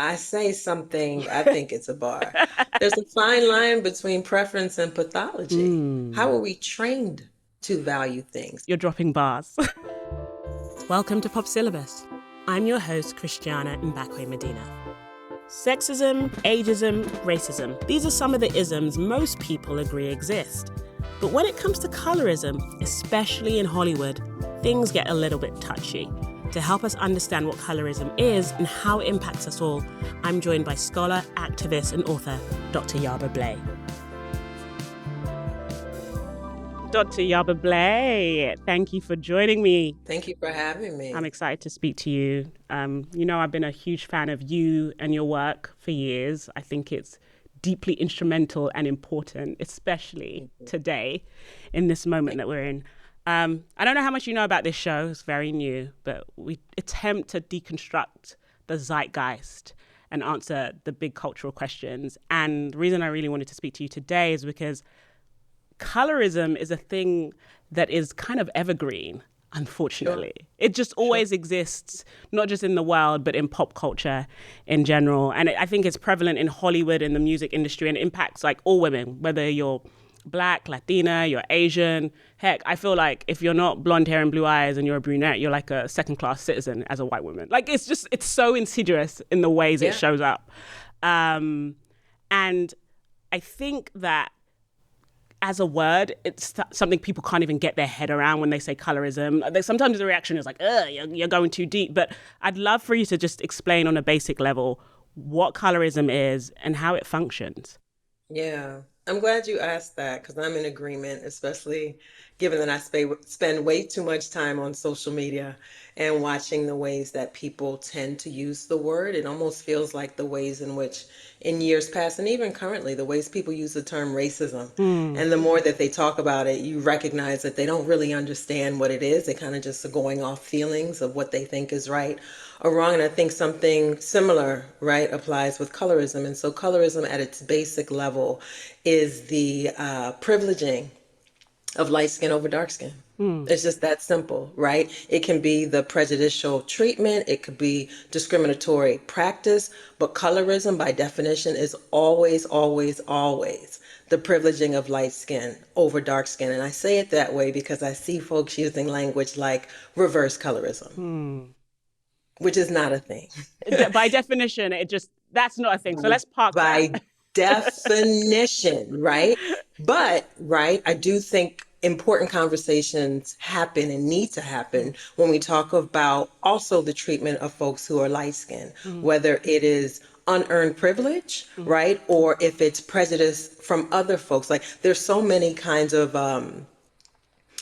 I say something, I think it's a bar. There's a fine line between preference and pathology. How Mm. are we trained to value things? You're dropping bars. Welcome to Pop Syllabus. I'm your host, Christiana Mbakwe Medina. Sexism, ageism, racism, these are some of the isms most people agree exist. But when it comes to colorism, especially in Hollywood, things get a little bit touchy. To help us understand what colorism is and how it impacts us all, I'm joined by scholar, activist, and author, Dr. Yaba Blay. Dr. Yaba Blay, thank you for joining me. Thank you for having I'm me. excited to speak to you. I've been a huge fan of you and your work for years. I think it's deeply instrumental and important, especially today in this moment that we're in. I don't know how much you know about this show. It's very new, but we attempt to deconstruct the zeitgeist and answer the big cultural questions. And the reason I really wanted to speak to you today is because colorism is a thing that is kind of evergreen, unfortunately. Sure, It just sure. always exists, not just in the world, but in pop culture in general. And I think it's prevalent in Hollywood and the music industry, and it impacts like all women, whether you're Black, Latina, you're Asian. Heck, I feel like if you're not blonde hair and blue eyes and you're a brunette, you're like a second-class citizen as a white woman. Like it's so insidious in the ways it Yeah. shows up. And I think that as a word, it's something people can't even get their head around when they say colorism. Sometimes the reaction is like, ugh, you're going too deep. But I'd love for you to just explain on a basic level what colorism is and how it functions. Yeah, I'm glad you asked that because I'm in agreement, especially given that I spend way too much time on social media and watching the ways that people tend to use the word. It almost feels like the ways in which, in years past, and even currently, the ways people use the term racism. Hmm. And the more that they talk about it, you recognize that they don't really understand what it is. They kind of just are going off feelings of what they think is right or wrong. And I think something similar, right, applies with colorism. And so, colorism at its basic level is the privileging of light skin over dark skin. Hmm. It's just that simple, right? It can be the prejudicial treatment, it could be discriminatory practice, but colorism, by definition, is always, always, always the privileging of light skin over dark skin. And I say it that way because I see folks using language like reverse colorism, Hmm. which is not a thing. By definition, that's not a thing. So let's park that. By definition, right? But, right, I do think important conversations happen and need to Hmm. happen when we talk about also the treatment of folks who are light skinned, Hmm. whether it is unearned privilege, Hmm. right? Or if it's prejudice from other folks. Like there's so many kinds of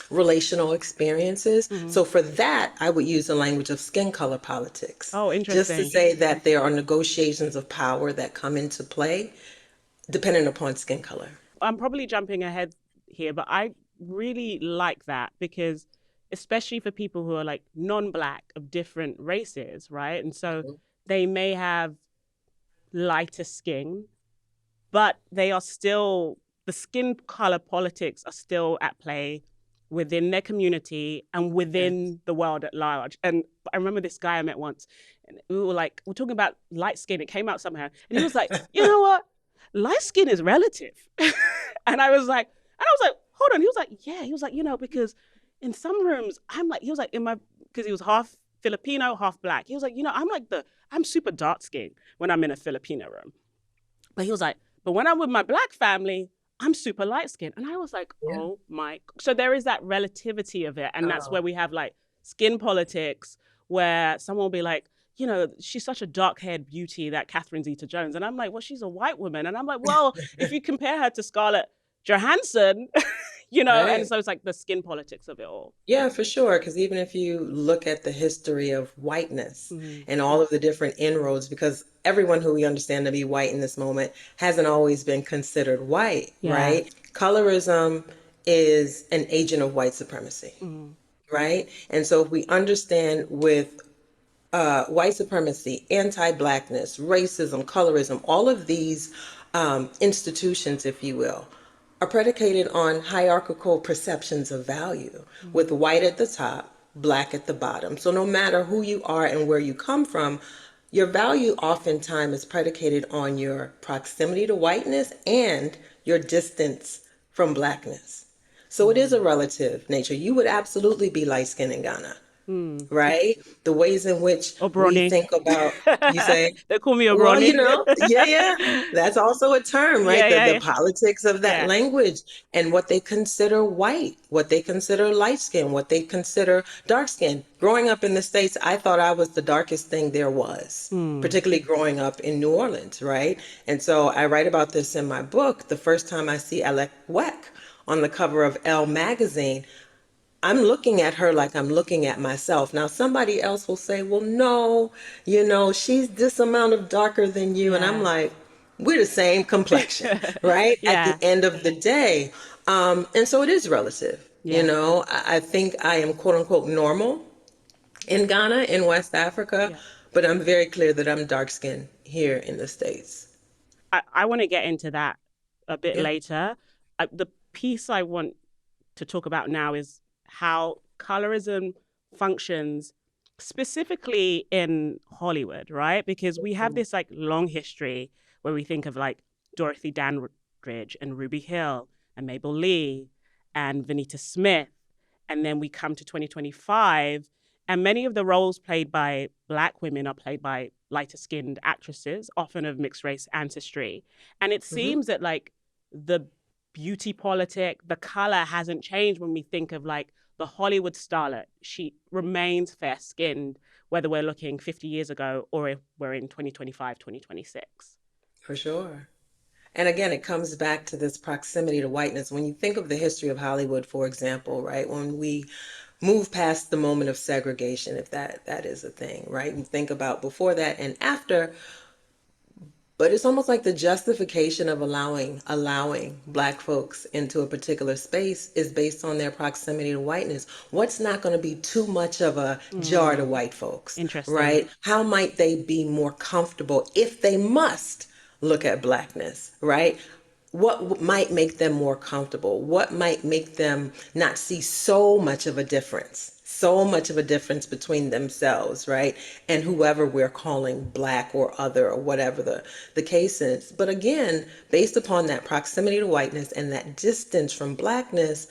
relational experiences. Hmm. So for that, I would use the language of skin color politics, Oh, just to interesting. say that there are negotiations of power that come into play depending upon skin color. I'm probably jumping ahead here, but I really like that because especially for people who are like non-black of different races, right? And so they may have lighter skin, but they are still the skin color politics are still at play within their community and Yes. within the world at large. And I remember this guy I met once, and we're talking about light skin. It came out somehow, and he was like, you know what? Light skin is relative. And I was like, hold on. He was like, yeah. He was like, because in some rooms, he was like, because he was half Filipino, half black. He was like, I'm super dark skinned when I'm in a Filipino room. But he was like, but when I'm with my black family, I'm super light skinned. And I was like, Yeah. oh my. So there is that relativity of it. And that's where Oh, we have like skin politics, where someone will be like, she's such a dark haired beauty, that Catherine Zeta Jones. And I'm like, well, she's a white woman. And I'm like, well, if you compare her to Scarlett Johansson, and right. so it's like the skin politics of it all. Yeah, for sure. Because even if you look at the history of whiteness Mm-hmm. and all of the different inroads, because everyone who we understand to be white in this moment hasn't always been considered white, Yeah. right? Colorism is an agent of white supremacy, Mm-hmm. right? And so if we understand with white supremacy, anti-blackness, racism, colorism, all of these institutions, if you will, are predicated on hierarchical perceptions of value, Mm-hmm. with white at the top, black at the bottom. So no matter who you are and where you come from, Your value oftentimes is predicated on your proximity to whiteness and your distance from blackness. So it is a Mm. relative nature. You would absolutely be light skinned in Ghana, Mm. right? The ways in which we Obroni. think about, you say, They call me well, Obroni. yeah, yeah. That's also a term, right? Yeah, The yeah, the yeah. politics of that Yeah. language and what they consider white, what they consider light skin, what they consider dark skin. Growing up in the States, I thought I was the darkest thing there was, Mm. particularly growing up in New Orleans, right? And so I write about this in my book. The first time I see Alec Weck on the cover of Elle magazine, I'm looking at her like I'm looking at myself. Now, somebody else will say, well, no, she's this amount of darker than you. And I'm Yeah. like, we're the same complexion, right? At the Yeah. end of the day. And so it is relative. Yeah. I think I am quote unquote normal in Ghana, in West Africa, Yeah. but I'm very clear that I'm dark skinned here in the States. I want to get into that a bit Yeah. later. The piece I want to talk about now is how colorism functions specifically in Hollywood, right? Because we have this like long history where we think of like Dorothy Dandridge and Ruby Hill and Mabel Lee and Venita Smith. And then we come to 2025, and many of the roles played by Black women are played by lighter skinned actresses, often of mixed race ancestry. And it Hmm. seems that like the beauty politic, the color hasn't changed when we think of like the Hollywood starlet. She remains fair skinned, whether we're looking 50 years ago or if we're in 2025, 2026. For sure. And again, it comes back to this proximity to whiteness. When you think of the history of Hollywood, for example, right, when we move past the moment of segregation, if that is a thing, right, and think about before that and after, but it's almost like the justification of allowing black folks into a particular space is based on their proximity to whiteness. What's not going to be too much of a jar to Mm, white folks, interesting. right? How might they be more comfortable if they must look at blackness, right? What might make them more comfortable? What might make them not see so much of a difference between themselves, right? And whoever we're calling black or other or whatever the case is. But again, based upon that proximity to whiteness and that distance from blackness,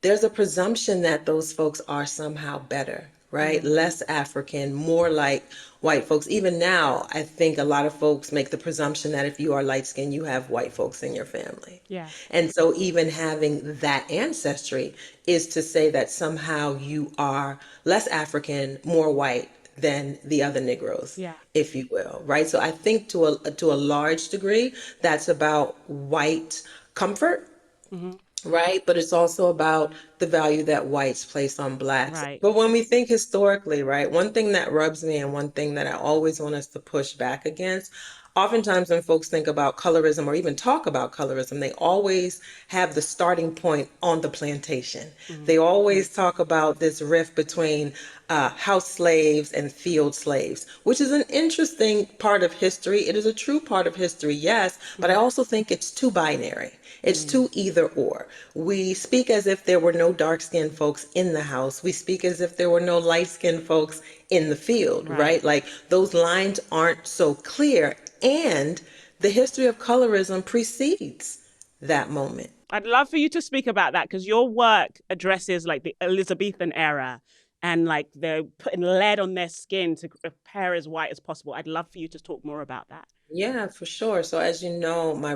there's a presumption that those folks are somehow better, right? Mm, Less African, more like white folks. Even now, I think a lot of folks make the presumption that if you are light skinned, you have white folks in your family. yeah. And so, even having that ancestry is to say that somehow you are less African, more white than the other Negroes, Yeah. if you will, right? So, I think to a large degree, that's about white comfort, Hmm. right? But it's also about the value that whites place on blacks. Right. But when we think historically, right, one thing that rubs me and one thing that I always want us to push back against, oftentimes when folks think about colorism or even talk about colorism, they always have the starting point on the plantation. Mm, They always talk about this rift between house slaves and field slaves, which is an interesting part of history. It is a true part of history, yes, but I mm, also think it's too binary. It's mm, too either or. We speak as if there were no dark skinned folks in the house. We speak as if there were no light skinned folks in the field, right. right? Like those lines aren't so clear. And the history of colorism precedes that moment. I'd love for you to speak about that because your work addresses like the Elizabethan era and like they're putting lead on their skin to appear as white as possible. I'd love for you to talk more about that. Yeah, for sure. So as you know, much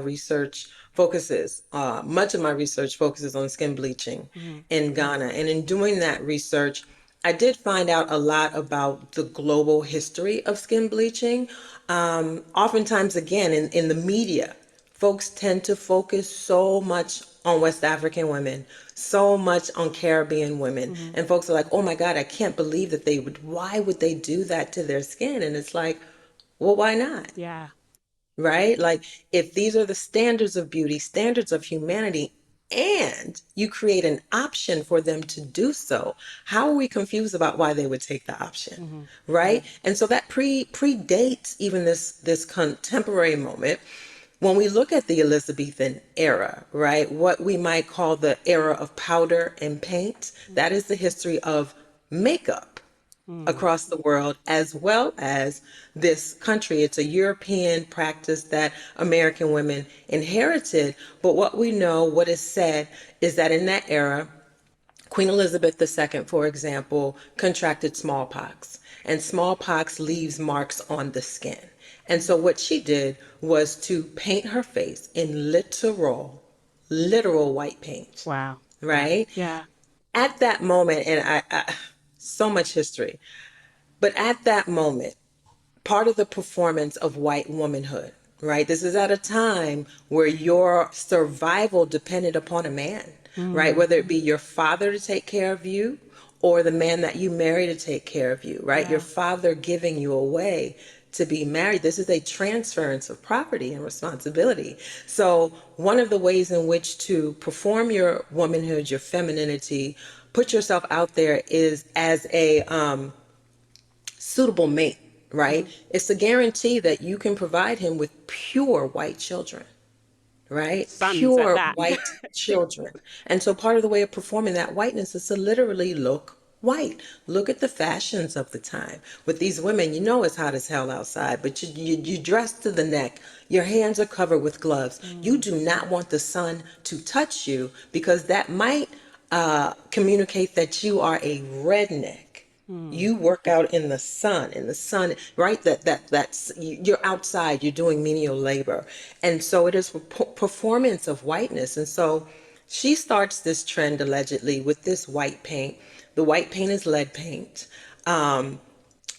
of my research focuses on skin bleaching Mm-hmm. in Ghana. And in doing that research, I did find out a lot about the global history of skin bleaching. Oftentimes, again, in the media, folks tend to focus so much on West African women, so much on Caribbean women. Mm-hmm. And folks are like, oh my God, I can't believe that why would they do that to their skin? And it's like, well, why not? Yeah. Right? Like, if these are the standards of beauty, standards of humanity, and you create an option for them to do so, how are we confused about why they would take the option? Mm-hmm. Right? And so that predates even this contemporary moment. When we look at the Elizabethan era, right, what we might call the era of powder and paint, that is the history of makeup Mm. across the world, as well as this country. It's a European practice that American women inherited. But what we know, what is said, is that in that era, Queen Elizabeth II, for example, contracted smallpox, and smallpox leaves marks on the skin. And so what she did was to paint her face in literal white paint, Wow. right? Yeah. At that moment, and so much history, but at that moment, part of the performance of white womanhood, right? This is at a time where your survival depended upon a man, right? Mm. Whether it be your father to take care of you or the man that you marry to take care of you, right? Your Yeah. father giving you away to be married. This is a transference of property and responsibility. So, one of the ways in which to perform your womanhood, your femininity, put yourself out there is as a suitable mate, right? Mm. It's a guarantee that you can provide him with pure white children, right? Sons at Pure that. white children. And so part of the way of performing that whiteness is to literally look white. Look at the fashions of the time. With these women, you know it's hot as hell outside, but you dress to the neck. Your hands are covered with gloves. You Mm. do not want the sun to touch you because that might communicate that you are a redneck. Mm. You work out in the sun, right? That's you're outside, you're doing menial labor. And so it is a performance of whiteness. And so she starts this trend allegedly with this white paint. The white paint is lead paint.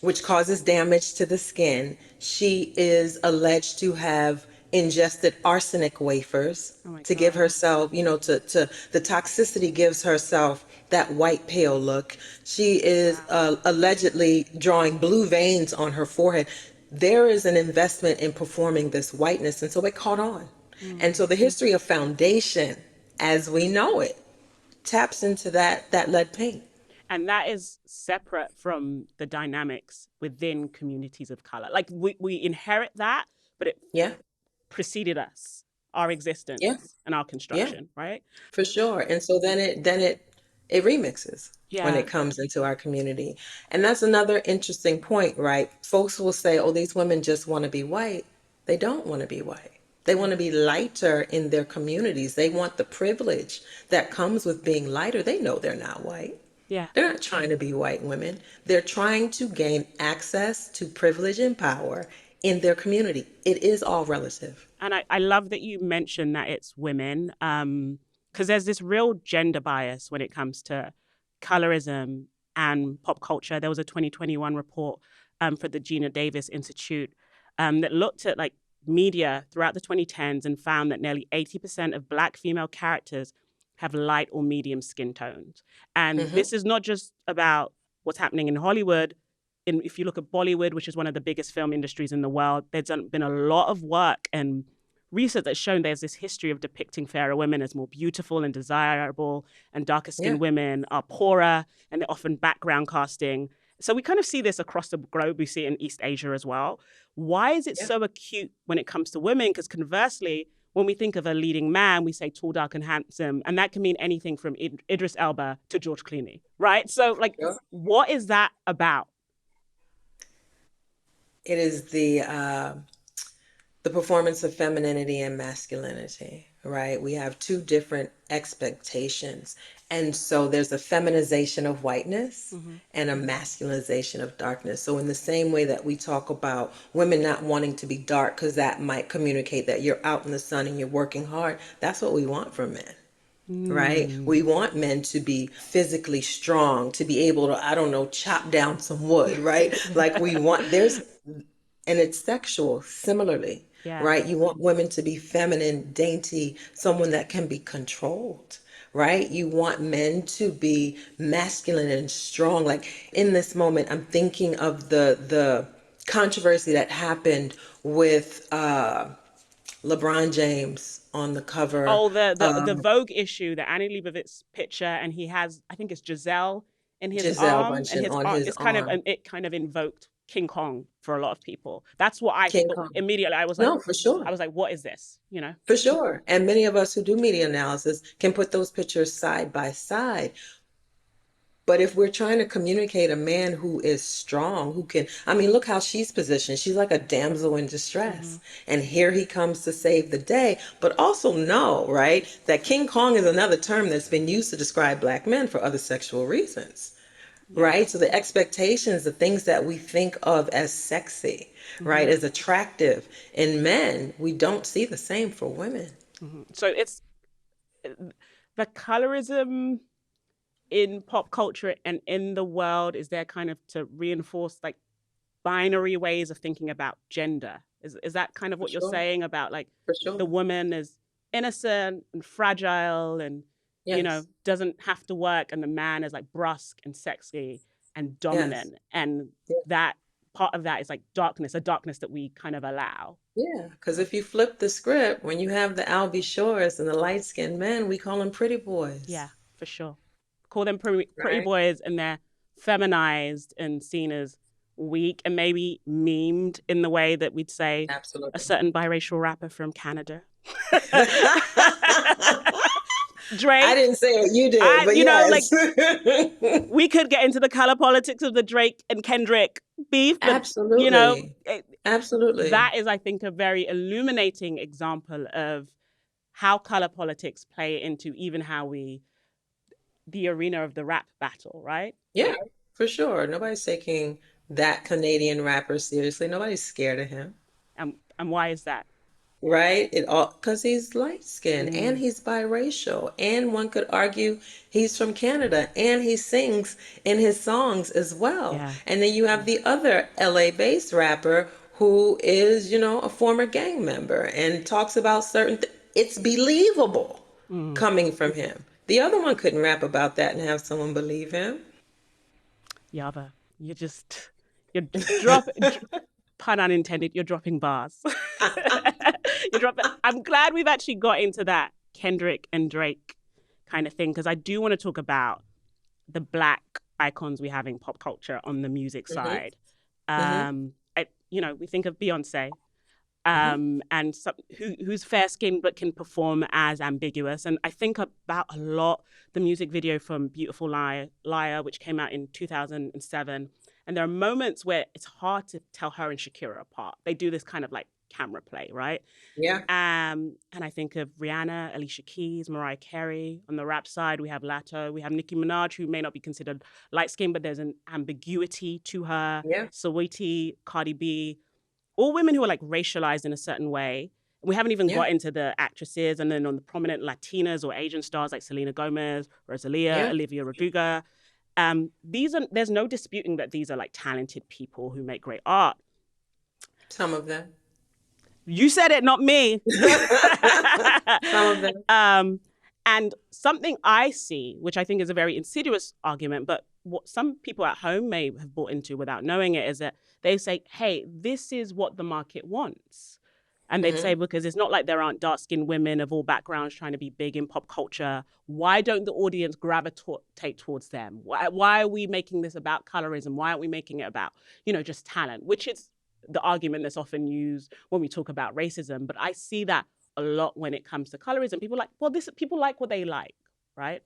Which causes damage to the skin. She is alleged to have ingested arsenic wafers Oh my to give God. herself, to the toxicity gives herself that white pale look. She is Wow. allegedly drawing blue veins on her forehead. There is an investment in performing this whiteness, and so it caught on. And Mm. so the history of foundation, as we know it, taps into that lead paint. And that is separate from the dynamics within communities of color. Like we inherit that, but it Yeah, preceded us, our yeah, existence and our yeah. construction, right? For sure. And so then it remixes when Yeah. it comes into our community. And that's another interesting point, right? Folks will say, "Oh, these women just want to be white." They don't want to be white. They want to be lighter in their communities. They want the privilege that comes with being lighter. They know they're not white. Yeah. They're not trying to be white women. They're trying to gain access to privilege and power in their community. It is all relative. And I love that you mentioned that it's women, because there's this real gender bias when it comes to colorism and pop culture. There was a 2021 report for the Gina Davis Institute that looked at like media throughout the 2010s and found that nearly 80% of Black female characters have light or medium skin tones. And Hmm. this is not just about what's happening in Hollywood. If you look at Bollywood, which is one of the biggest film industries in the world, there's been a lot of work and research that's shown there's this history of depicting fairer women as more beautiful and desirable, and darker Yeah. skinned women are poorer and they're often background casting. So we kind of see this across the globe. We see it in East Asia as well. Why is it Yeah. so acute when it comes to women? Because conversely, when we think of a leading man, we say tall, dark, and handsome, and that can mean anything from Idris Elba to George Clooney, right? So, like, Sure. what is that about? It is the performance of femininity and masculinity, right? We have two different expectations. And so there's a feminization of whiteness Mm-hmm. and a masculinization of darkness. So, in the same way that we talk about women not wanting to be dark because that might communicate that you're out in the sun and you're working hard, that's what we want from men. Right? Mm. We want men to be physically strong, to be able to, I don't know, chop down some wood, right? Like we want, and it's sexual similarly, Yeah. right? You want women to be feminine, dainty, someone that can be controlled, right? You want men to be masculine and strong. Like in this moment, I'm thinking of the controversy that happened with LeBron James on the cover Oh, the of Vogue issue, the Annie Leibovitz picture, and he has, I think it's Giselle in his Giselle arm, and Bundchen his on arm his is kind of, arm. and it kind of invoked King Kong for a lot of people. That's what I King thought Kong. immediately. No, for sure. I was like, what is this? You know? For sure. And many of us who do media analysis can put those pictures side by side. But if we're trying to communicate a man who is strong, who can, I mean, look how she's positioned. She's like a damsel in Mm-hmm. distress. And here he comes to save the day. But also know, right, that King Kong is another term that's been used to describe black men for other sexual reasons, Yeah. right? So the expectations, the things that we think of as sexy, right, Mm-hmm. as attractive in men, we don't see the same for women. Mm-hmm. So it's the colorism in pop culture and in the world is there kind of to reinforce like binary ways of thinking about gender. Is that kind of For what you're sure. saying about like For the sure. woman is innocent and fragile and Yes. doesn't have to work, and the man is like brusque and sexy and Yes. dominant, and that part of that is like darkness, a darkness that we kind of allow. Yeah, because if you flip the script, when you have the Albie Shores and the light-skinned men, we call them pretty boys, Yeah, for sure. Call them pretty right? boys, and they're feminized and seen as weak and maybe memed in the way that we'd say a Absolutely. certain biracial rapper from Canada. I Drake. didn't say it, you did, I, but like yes. we could get into the color politics of the Drake and Kendrick beef, but you know, Absolutely. Absolutely. that is, I think, a very illuminating example of how color politics play into even how we the arena of the rap battle, right? Yeah, for sure. Nobody's taking that Canadian rapper seriously. Nobody's scared of him. And why is that? Right? It all because he's light skinned and Mm, he's biracial. And one could argue he's from Canada and he sings in his songs as well. yeah. And then you have the other LA based rapper who is, a former gang member and talks about it's believable Mm. coming from him. The other one couldn't rap about that and have someone believe him. Yaba, you're drop, pun unintended, you're dropping bars. You're dropping. I'm glad we've actually got into that Kendrick and Drake kind of thing because I do want to talk about the black icons we have in pop culture on the music Hmm. side. Hmm. We think of Beyonce, Hmm. and who's fair skinned but can perform as ambiguous. And I think about a lot the music video from Beautiful Liar, which came out in 2007. And there are moments where it's hard to tell her and Shakira apart. They do this kind of like camera play, right? Yeah. And I think of Rihanna, Alicia Keys, Mariah Carey. On the rap side, we have Lato, we have Nicki Minaj, who may not be considered light skinned, but there's an ambiguity to her. Yeah. Saweetie, Cardi B, all women who are like racialized in a certain way. We haven't even Yeah. got into the actresses, and then on the prominent Latinas or Asian stars like Selena Gomez, Rosalia, Yeah. Olivia Rodrigo. There's no disputing that these are like talented people who make great art. Some of them. You said it, not me. Some of them. um, and something I see, which I think is a very insidious argument, but what some people at home may have bought into without knowing it, is that they say, hey, this is what the market wants. And they'd say, Hmm. because it's not like there aren't dark skinned women of all backgrounds trying to be big in pop culture. Why don't the audience gravitate towards them? Why are we making this about colorism? Why aren't we making it about, just talent, which is the argument that's often used when we talk about racism. But I see that a lot when it comes to colorism. People like, well, this people like what they like, right?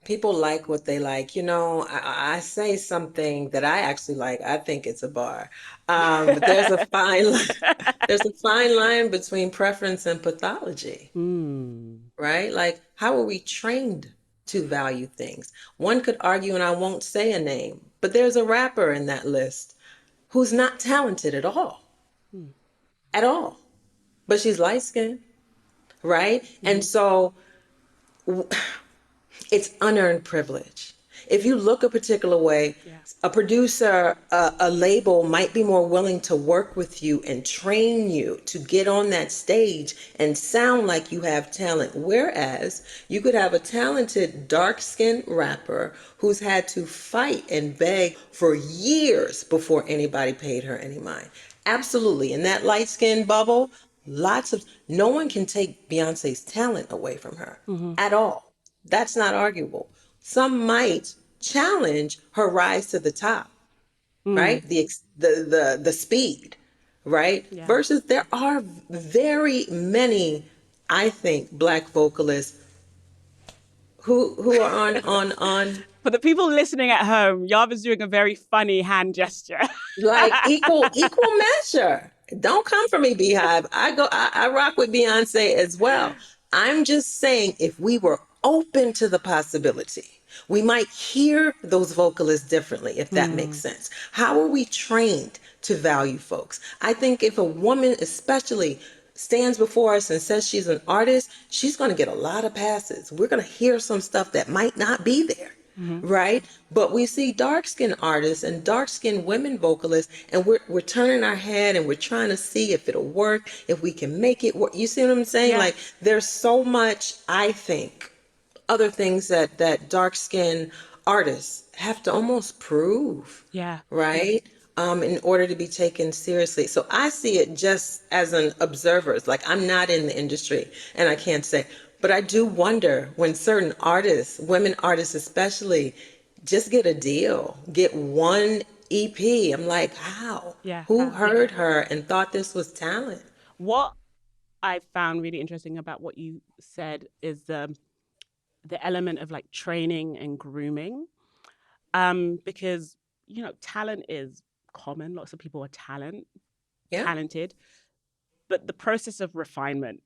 People like what they like. I say something that I actually like. I think it's a bar. But there's a fine line between preference and pathology, Hmm. right? Like, how are we trained to value things? One could argue, and I won't say a name, but there's a rapper in that list who's not talented Hmm. at all, but she's light skinned, right? Mm-hmm. And so it's unearned privilege. If you look a particular way, Yeah. a producer, a label might be more willing to work with you and train you to get on that stage and sound like you have talent. Whereas you could have a talented, dark skinned rapper who's had to fight and beg for years before anybody paid her any mind. Absolutely. In that light skinned bubble, no one can take Beyonce's talent away from her Mm-hmm. at all. That's not arguable. Some might challenge her rise to the top, Mm. right? The speed, right? Yeah. Versus there are very many, I think, black vocalists who are on For the people listening at home, Yava's doing a very funny hand gesture. like equal measure. Don't come for me, Beehive. I rock with Beyonce as well. I'm just saying if we were open to the possibility, we might hear those vocalists differently, if that makes Hmm. sense. How are we trained to value folks? I think if a woman especially stands before us and says she's an artist, she's going to get a lot of passes. We're going to hear some stuff that might not be there, Hmm. right? But we see dark skinned artists and dark skinned women vocalists, and we're turning our head and we're trying to see if it'll work, if we can make it work. You see what I'm saying? Yeah. Like there's so much, I think, other things that dark skinned artists have to almost prove, Yeah. right? In order to be taken seriously. So I see it just as an observer. It's like I'm not in the industry and I can't say, but I do wonder when certain artists, women artists especially, just get a deal, get one EP. I'm like, how? Yeah. Who How? heard her and thought this was talent? What I found really interesting about what you said is the element of like training and grooming. Because talent is common. Lots of people are Yeah. talented, but the process of refinement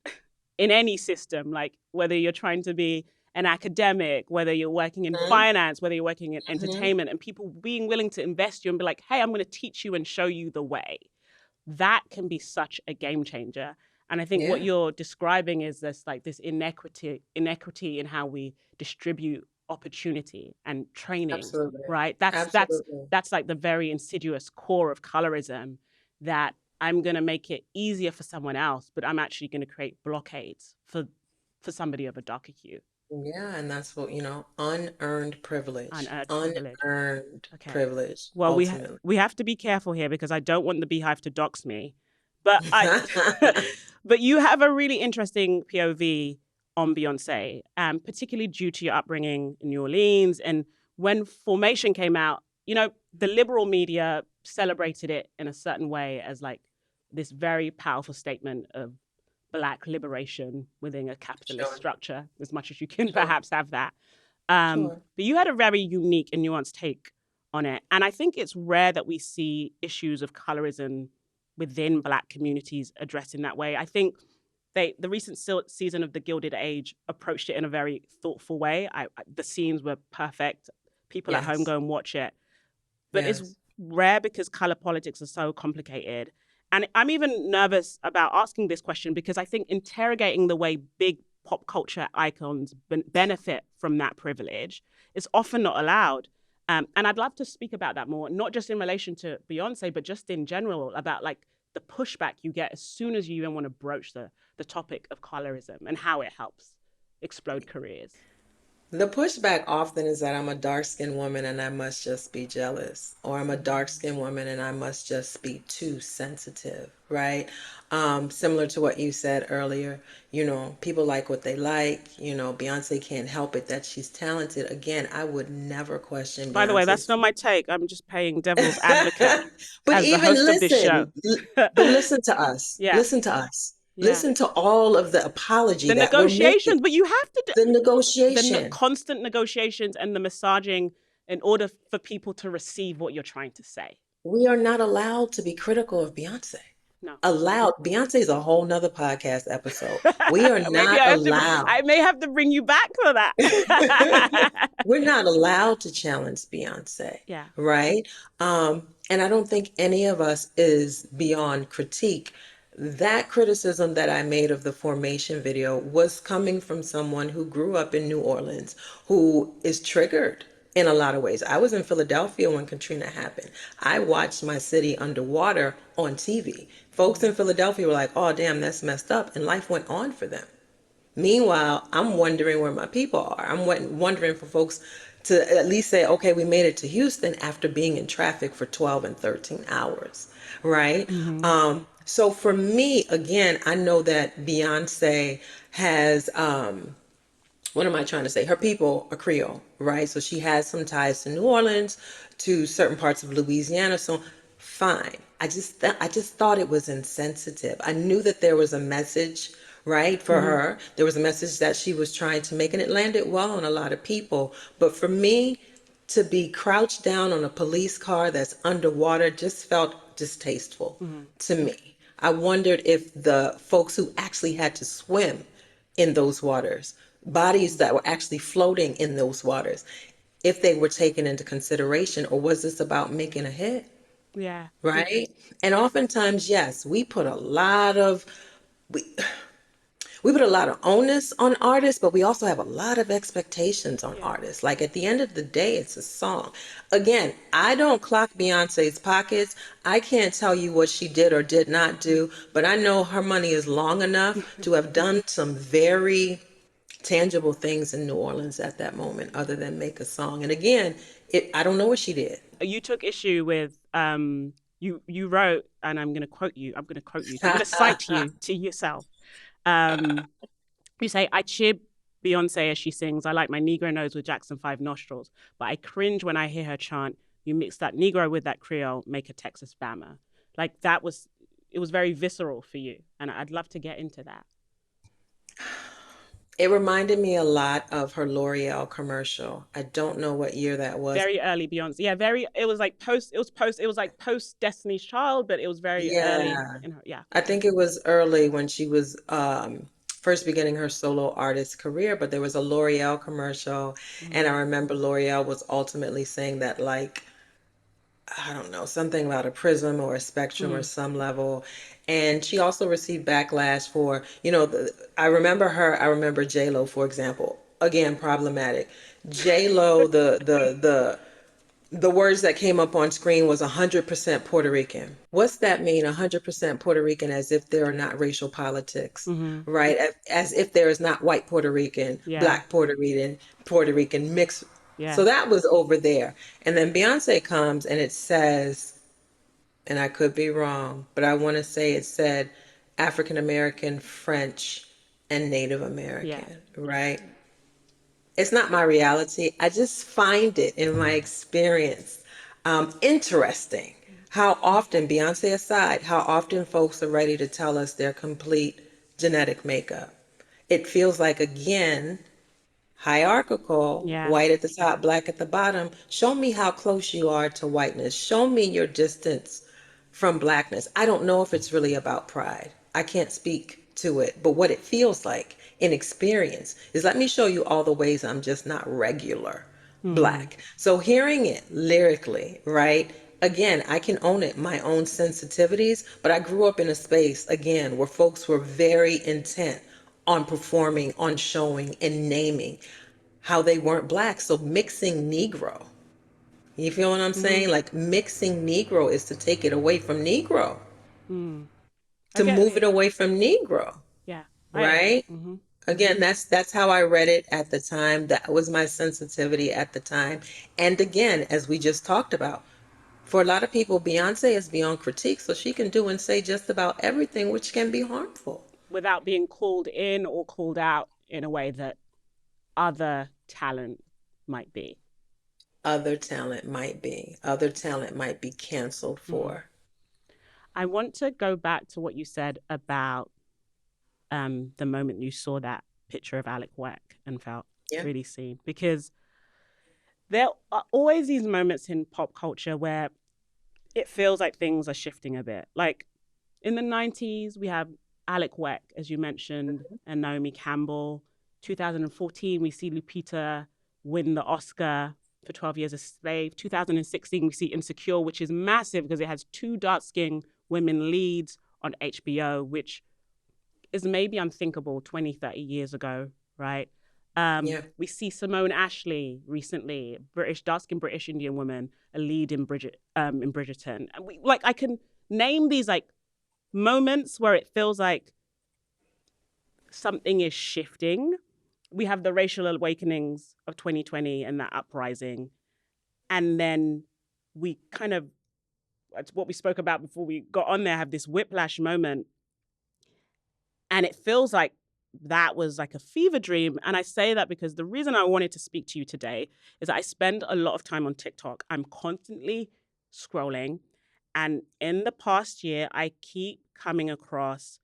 in any system, like whether you're trying to be an academic, whether you're working in Hmm. finance, whether you're working in Hmm. entertainment, and people being willing to invest you and be like, hey, I'm going to teach you and show you the way, that can be such a game changer. And I think what Yeah. you're describing is this inequity in how we distribute opportunity and training, Absolutely. right? Absolutely. That's like the very insidious core of colorism, that I'm going to make it easier for someone else, but I'm actually going to create blockades for somebody of a darker hue. Yeah, and that's what, unearned privilege, Unearned privilege. unearned Okay. privilege, Well, ultimately. we have to be careful here because I don't want the beehive to dox me. But you have a really interesting POV on Beyonce, particularly due to your upbringing in New Orleans. And when Formation came out, the liberal media celebrated it in a certain way as like this very powerful statement of Black liberation within a capitalist Sure, structure, as much as you can sure, perhaps have that. sure. But you had a very unique and nuanced take on it. And I think it's rare that we see issues of colorism within Black communities addressed in that way. I think the recent season of The Gilded Age approached it in a very thoughtful way. The scenes were perfect. People at home Yes, go and watch it. But it's yes, rare because color politics are so complicated. And I'm even nervous about asking this question because I think interrogating the way big pop culture icons benefit from that privilege is often not allowed. And I'd love to speak about that more, not just in relation to Beyonce, but just in general about like the pushback you get as soon as you even want to broach the topic of colorism and how it helps explode careers. the pushback often is that I'm a dark-skinned woman and I must just be jealous, or I'm a dark-skinned woman and I must just be too sensitive, right? Similar to what you said earlier, people like what they like. Beyonce can't help it that she's talented. Again, I would never question By the way, that's Beyonce's. not my take. I'm just paying devil's advocate But as the even host of this show. but listen to us. Yeah, Listen to us. yeah. Listen to all of the apology The that we're making, negotiations, but you have to do the negotiation. constant negotiations and the massaging in order for people to receive what you're trying to say. We are not allowed to be critical of Beyonce. No. Allowed. Beyonce is a whole nother podcast episode. We are Maybe not allowed. I may have to bring you back for that. We're not allowed to challenge Beyonce, Yeah. right? And I don't think any of us is beyond critique. That criticism that I made of the Formation video was coming from someone who grew up in New Orleans, who is triggered in a lot of ways. I was in Philadelphia when Katrina happened. I watched my city underwater on TV. Folks in Philadelphia were like, oh, damn, that's messed up. And life went on for them. Meanwhile, I'm wondering where my people are. I'm wondering for folks to at least say, okay, we made it to Houston after being in traffic for 12 and 13 hours, right? Mm-hmm. So for me, again, I know that Beyonce has, what am I trying to say? Her people are Creole, right? So she has some ties to New Orleans, to certain parts of Louisiana. So fine. I just thought it was insensitive. I knew that there was a message, right? For her, there was a message that she was trying to make, and it landed well on a lot of people. But for me, to be crouched down on a police car that's underwater just felt distasteful Mm-hmm. to me. I wondered if the folks who actually had to swim in those waters, bodies that were actually floating in those waters, if they were taken into consideration, or was this about making a hit? Yeah. Right? And oftentimes, yes, we we put a lot of onus on artists, but we also have a lot of expectations on Yeah. artists. Like at the end of the day, it's a song. Again, I don't clock Beyonce's pockets. I can't tell you what she did or did not do, but I know her money is long enough to have done some very tangible things in New Orleans at that moment, other than make a song. And again, I don't know what she did. You took issue with you wrote, and I'm gonna quote you, I'm gonna cite you to yourself. Um you say, I cheer Beyonce as she sings, I like my Negro nose with Jackson 5 nostrils, but I cringe when I hear her chant, you mix that Negro with that Creole, make a Texas Bama. Like that was it was very visceral for you. And I'd love to get into that. It reminded me a lot of her L'Oreal commercial. I don't know what year that was. Very early Beyonce. Yeah, very it was like post Destiny's Child, but it was very early Yeah, in her. Yeah. I think it was early when she was first beginning her solo artist career, but there was a L'Oreal commercial, and I Mm-hmm. remember L'Oreal was ultimately saying that, like, I don't know, something about a prism or a spectrum or Mm-hmm. some level. And she also received backlash for, I remember J-Lo, for example. Again, problematic. J-Lo, the words that came up on screen was 100% Puerto Rican. What's that mean, 100% Puerto Rican, as if there are not racial politics, Mm-hmm. right? As if there is not white Puerto Rican, Yeah. black Puerto Rican mixed. So Yeah. that was over there. And then Beyonce comes and it says, and I could be wrong, but I want to say it said African American, French, and Native Yeah. American, right? It's not my reality. I just find it in my experience interesting how often, Beyonce aside, how often folks are ready to tell us their complete genetic makeup. It feels like, again, hierarchical, Yeah. white at the top, black at the bottom. Show me how close you are to whiteness. Show me your distance from blackness. I don't know if it's really about pride. I can't speak to it, but what it feels like in experience is, let me show you all the ways I'm just not regular Mm. black. So hearing it lyrically, right? Again, I can own it, my own sensitivities, but I grew up in a space, again, where folks were very intent on performing, on showing, and naming how they weren't black. So mixing Negro, you feel what I'm Mm-hmm. saying? Like mixing Negro is to take it away from Negro, Mm. I to get move it you. away from Negro, Yeah. right? Mm-hmm. Again, that's how I read it at the time. That was my sensitivity at the time. And again, as we just talked about, for a lot of people, Beyonce is beyond critique, so she can do and say just about everything, which can be harmful. Without being called in or called out in a way that other talent might be. Other talent might be canceled Mm. for. I want to go back to what you said about the moment you saw that picture of Alec Weck and felt Yeah, really seen, because there are always these moments in pop culture where it feels like things are shifting a bit. Like in the 90s, we have Alec Weck, as you mentioned, and Naomi Campbell. 2014, we see Lupita win the Oscar for 12 Years a Slave. 2016, we see Insecure, which is massive because it has two dark-skinned women leads on HBO, which is maybe unthinkable 20, 30 years ago, right? yeah. We see Simone Ashley recently, dark-skinned British Indian woman, a lead in Bridgerton. And I can name these like moments where it feels like something is shifting. We have the racial awakenings of 2020 and that uprising. And then we kind of, it's what we spoke about before we got on there, have this whiplash moment. And it feels like that was like a fever dream. And I say that because the reason I wanted to speak to you today is that I spend a lot of time on TikTok. I'm constantly scrolling. And in the past year, I keep coming across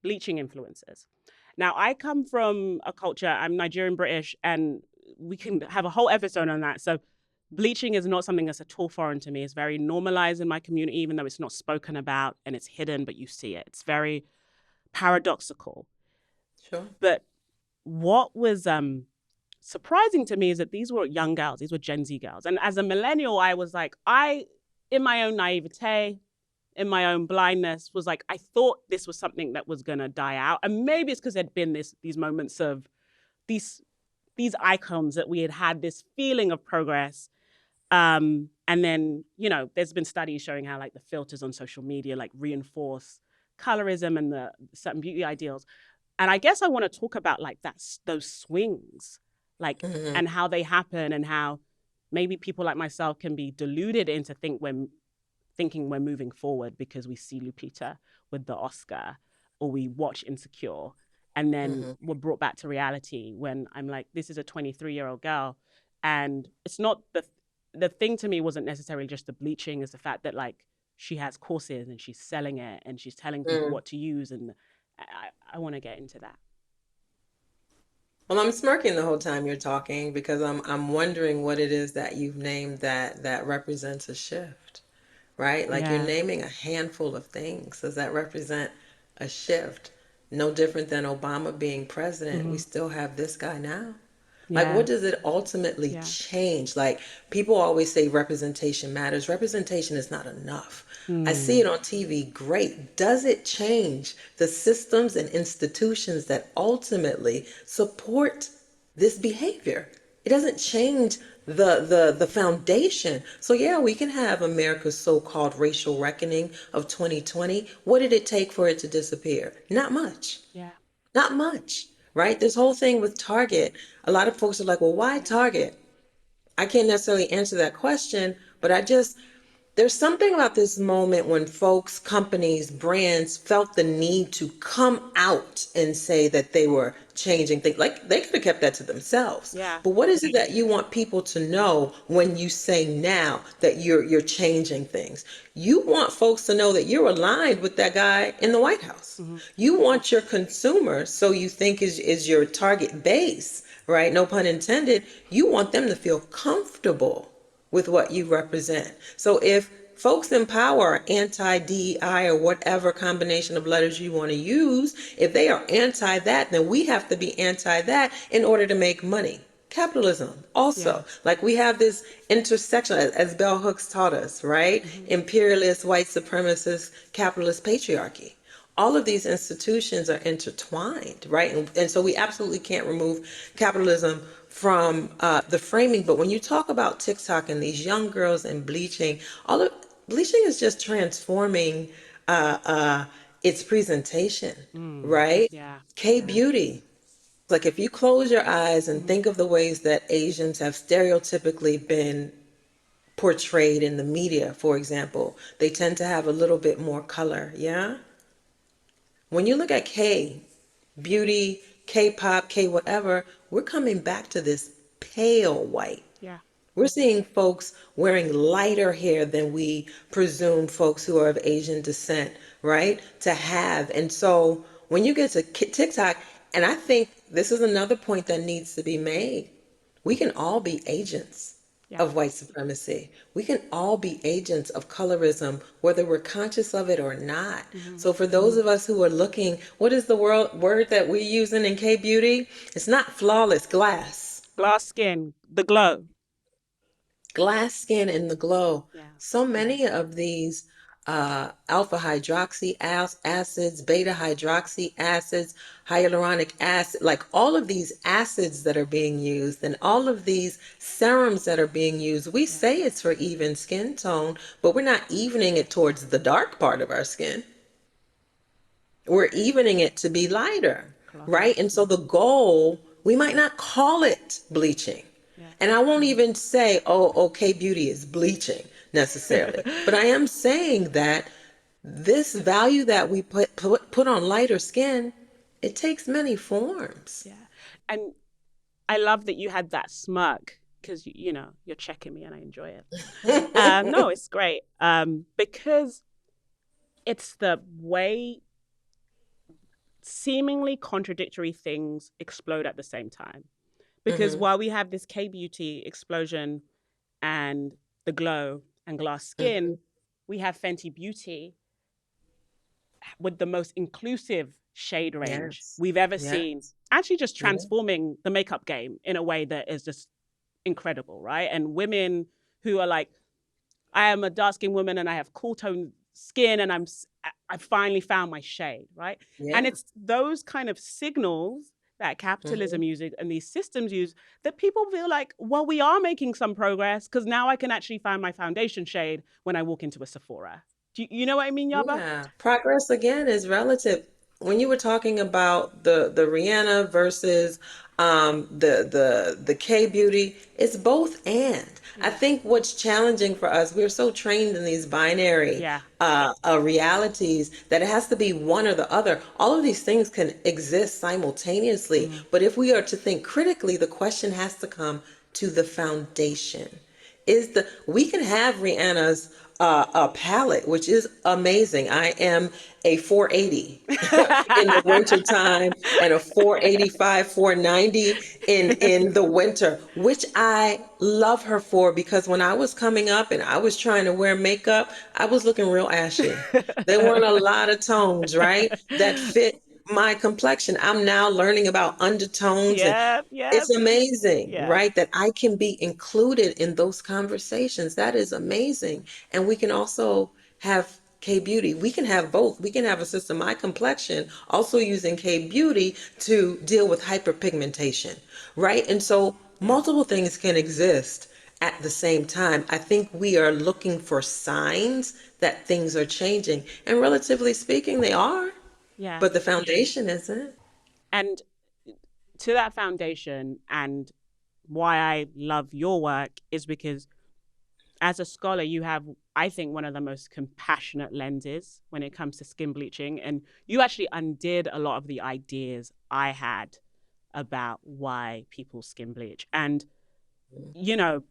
bleaching influencers. Now, I come from a culture, I'm Nigerian British, and we can have a whole episode on that. So, bleaching is not something that's at all foreign to me. It's very normalized in my community, even though it's not spoken about and it's hidden, but you see it. It's very paradoxical. Sure. But what was surprising to me is that these were young girls, these were Gen Z girls. And as a millennial, I was like, in my own naivete, in my own blindness, was like, I thought this was something that was gonna die out. And maybe it's because there'd been these moments of these these icons that we had this feeling of progress. And then, there's been studies showing how like the filters on social media like reinforce colorism and the certain beauty ideals. And I guess I want to talk about like those swings, like, Hmm. and how they happen, and how maybe people like myself can be deluded into thinking we're moving forward because we see Lupita with the Oscar, or we watch Insecure, and then Hmm. we're brought back to reality when I'm like, this is a 23-year-old girl. And it's not the thing to me wasn't necessarily just the bleaching, is the fact that like she has courses and she's selling it and she's telling people Mm. what to use. And I want to get into that. Well, I'm smirking the whole time you're talking because I'm wondering what it is that you've named that represents a shift, right? Like you're Yeah. naming a handful of things. Does that represent a shift? No different than Obama being president. We Mm-hmm. still have this guy now. Like, Yeah. what does it ultimately Yeah. change? Like, people always say representation matters. Representation is not enough. I see Mm. it on TV, great. Does it change the systems and institutions that ultimately support this behavior? It doesn't change the foundation. So yeah, we can have America's so-called racial reckoning of 2020. What did it take for it to disappear? Not much. Yeah. Not much, right? This whole thing with Target, a lot of folks are like, well, why Yeah. Target? I can't necessarily answer that question, but there's something about this moment when folks, companies, brands felt the need to come out and say that they were changing things. Like they could have kept that to themselves. Yeah. But what is it that you want people to know when you say now that you're changing things? You want folks to know that you're aligned with that guy in the White House. Mm-hmm. You want your consumers, so you think is your target base, right? No pun intended. You want them to feel comfortable with what you represent. So if folks in power are anti-DEI or whatever combination of letters you want to use, if they are anti that, then we have to be anti that in order to make money. Capitalism Yeah. also, like we have this intersection, as Bell Hooks taught us, right? Mm-hmm. Imperialist, white supremacist, capitalist patriarchy. All of these institutions are intertwined, right? And so we absolutely can't remove capitalism from the framing. But when you talk about TikTok and these young girls and bleaching, all of bleaching is just transforming uh, uh, its presentation, Mm. right? Yeah. K Yeah. beauty. Like if you close your eyes and Mm-hmm. think of the ways that Asians have stereotypically been portrayed in the media, for example, they tend to have a little bit more color, yeah? When you look at K beauty, K-pop, K whatever, we're coming back to this pale white. Yeah. We're seeing folks wearing lighter hair than we presume folks who are of Asian descent, right, to have. And so when you get to TikTok, and I think this is another point that needs to be made, we can all be agents Yeah. of white supremacy. We can all be agents of colorism, whether we're conscious of it or not. Mm-hmm. So for those of us who are looking, what is the word that we're using in K beauty? It's not flawless, glass. Glass skin, the glow. Glass skin and the glow. Yeah. So many of these alpha hydroxy acids, beta hydroxy acids, hyaluronic acid, like all of these acids that are being used and all of these serums that are being used, we Yeah. say it's for even skin tone, but we're not evening it towards the dark part of our skin. We're evening it to be lighter, Glossy. right? And so the goal, we might not call it bleaching. Yeah. And I won't even say, oh, okay, beauty is bleaching necessarily. But I am saying that this value that we put on lighter skin, it takes many forms. Yeah. And I love that you had that smirk because you're checking me and I enjoy it. No, it's great. Because it's the way seemingly contradictory things explode at the same time. Because Mm-hmm. while we have this K beauty explosion and the glow and glass Mm-hmm. skin, we have Fenty Beauty with the most inclusive shade range Yes. we've ever seen, Yes. actually just Yeah. transforming the makeup game in a way that is just incredible, right? And women who are like, I am a dark skinned woman and I have cool tone skin and I finally found my shade, right? And Yeah. it's those kind of signals that Mm-hmm. capitalism uses and these systems use that people feel like, well, we are making some progress because now I can actually find my foundation shade when I walk into a Sephora. You know what I mean, Yaba? Yeah, progress again is relative. When you were talking about the Rihanna versus the K beauty, it's both and. I Yeah. think what's challenging for us, we're so trained in these binary Yeah. realities that it has to be one or the other. All of these things can exist simultaneously, Mm. but if we are to think critically, the question has to come to the foundation. Is the we can have Rihanna's a palette, which is amazing. I am a 480 in the winter time and a 485, 490 in the winter, which I love her for because when I was coming up and I was trying to wear makeup, I was looking real ashy. There weren't a lot of tones, right, that fit my complexion. I'm now learning about undertones and Yeah, yeah, it's amazing, yeah, right? That I can be included in those conversations. That is amazing. And we can also have K beauty. We can have both. We can have a system, my complexion, also using K beauty to deal with hyperpigmentation, right? And so yeah, multiple things can exist at the same time. I think we are looking for signs that things are changing. And relatively speaking, they are, yeah. but the foundation isn't. And to that foundation, and why I love your work is because as a scholar, you have, I think, one of the most compassionate lenses when it comes to skin bleaching. And you actually undid a lot of the ideas I had about why people skin bleach. And, you know,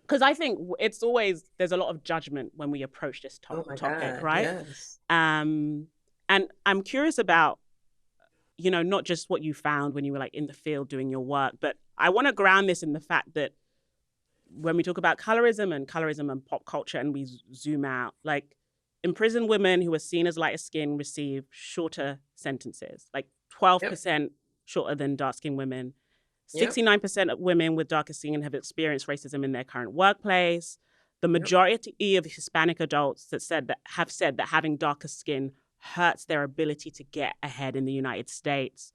because I think it's always, there's a lot of judgment when we approach this Oh my topic, God, right? yes. Um, and I'm curious about, not just what you found when you were like in the field doing your work, but I want to ground this in the fact that when we talk about colorism and pop culture and we zoom out, like imprisoned women who are seen as lighter skin receive shorter sentences, like Yep. 12% shorter than dark skinned women. Yep. 69% of women with darker skin have experienced racism in their current workplace. The Yep. majority of Hispanic adults have said that having darker skin hurts their ability to get ahead in the United States.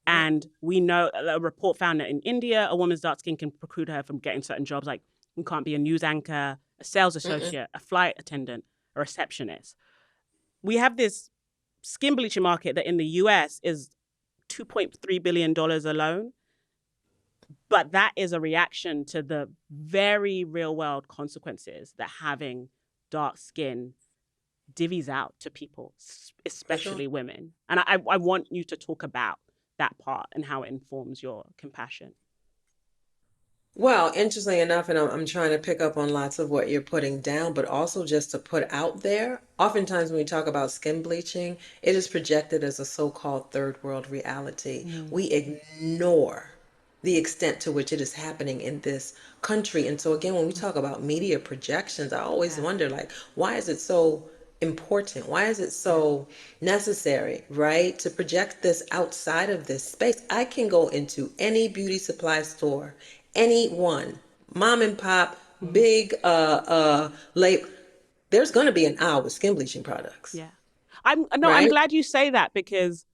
Yep. And we know a report found that in India, a woman's dark skin can preclude her from getting certain jobs, like you can't be a news anchor, a sales Mm-mm. associate, a flight attendant, a receptionist. We have this skin bleaching market that in the US is $2.3 billion alone. But that is a reaction to the very real world consequences that having dark skin divvies out to people, For sure. especially women. And I want you to talk about that part and how it informs your compassion. Well, interestingly enough, and I'm trying to pick up on lots of what you're putting down, but also just to put out there, oftentimes when we talk about skin bleaching, it is projected as a so-called third world reality. Mm. We ignore the extent to which it is happening in this country. And so again, when we talk about media projections, I always Yeah, wonder like, why is it so important? Why is it yeah, so necessary, right? To project this outside of this space. I can go into any beauty supply store, any one, mom and pop, mm-hmm. big late, there's going to be an aisle with skin bleaching products, Yeah. I'm right? glad you say that because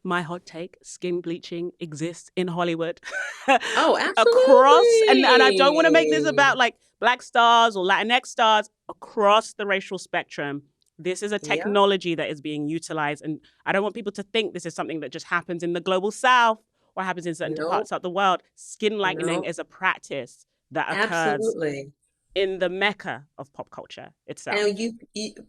my hot take, skin bleaching exists in Hollywood Oh, across, and I don't want to make this absolutely. about like black stars or Latinx stars across the racial spectrum. This is a Yep. technology that is being utilized. And I don't want people to think this is something that just happens in the global south or happens in certain Nope. parts of the world. Skin lightening Nope. is a practice that occurs Absolutely. in the mecca of pop culture itself. And you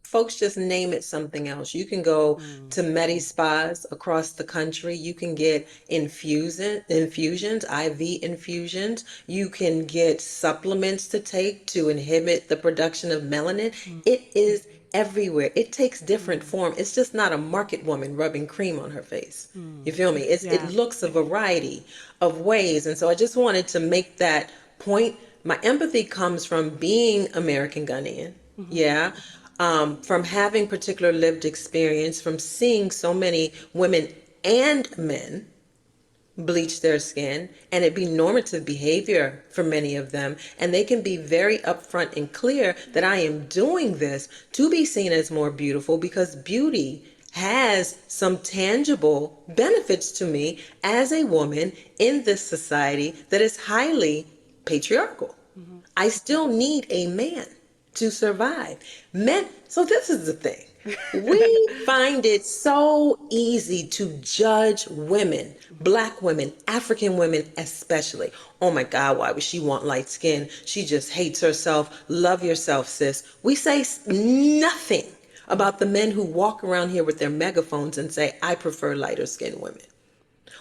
folks just name it something else. You can go Mm, to Medi spas across the country. You can get infusions, IV infusions. You can get supplements to take to inhibit the production of melanin. mm, It is everywhere. It takes different Mm. form. It's just not a market woman rubbing cream on her face. You Mm. feel me? It Yeah. looks a variety of ways. And so I just wanted to make that point. My empathy comes from being American Ghanaian. Hmm. Yeah. From having particular lived experience, from seeing so many women and men bleach their skin and it be normative behavior for many of them, and they can be very upfront and clear that I am doing this to be seen as more beautiful because beauty has some tangible benefits to me as a woman in this society that is highly patriarchal. Hmm. I still need a man to survive. Men, so this is the thing. We find it so easy to judge women, black women, African women especially. Oh my God, why would she want light skin? She just hates herself. Love yourself, sis. We say nothing about the men who walk around here with their megaphones and say, I prefer lighter skinned women.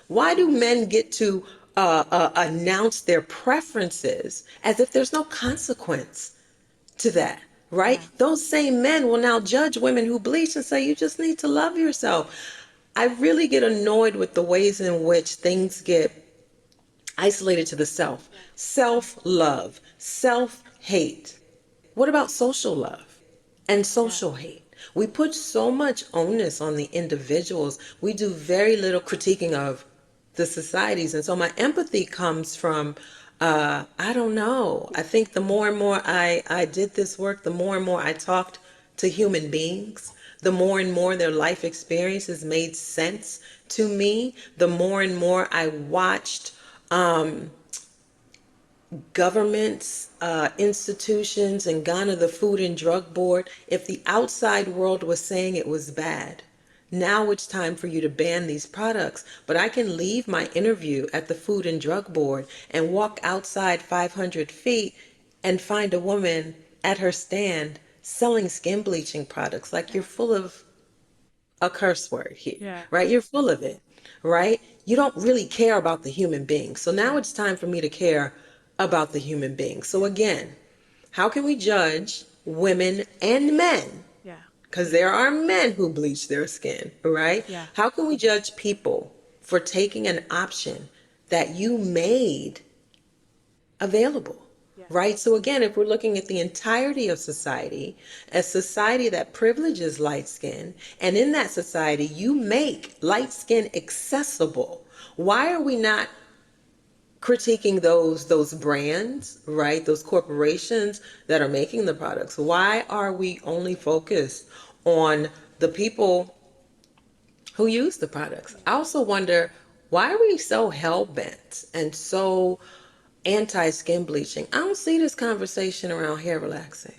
Why do men get to announce their preferences as if there's no consequence to that? Right? Yeah. Those same men will now judge women who bleach and say, you just need to love yourself. I really get annoyed with the ways in which things get isolated to the self. Yeah. Self love, self hate. What about social love and Yeah. social hate? We put so much onus on the individuals. We do very little critiquing of the societies. And so my empathy comes from, I don't know. I think the more and more I did this work, the more and more I talked to human beings, the more and more their life experiences made sense to me, the more and more I watched governments, institutions, and Ghana, the Food and Drug Board, if the outside world was saying it was bad, now it's time for you to ban these products. But I can leave my interview at the Food and Drug Board and walk outside 500 feet and find a woman at her stand selling skin bleaching products. Like, you're Yeah. full of a curse word here, Yeah. right? You're full of it, right? You don't really care about the human being. So now Yeah. it's time for me to care about the human being. So Yeah. again, how can we judge women and men? Yeah. Because there are men who bleach their skin, right? Yeah. How can we judge people for taking an option that you made available? Yeah. Right? So, again, if we're looking at the entirety of society, a society that privileges light skin, and in that society, you make light skin accessible, why are we not critiquing those brands, right? Those corporations that are making the products? Why are we only focused on the people who use the products? I also wonder, why are we so hell bent and so anti skin bleaching? I don't see this conversation around hair relaxing.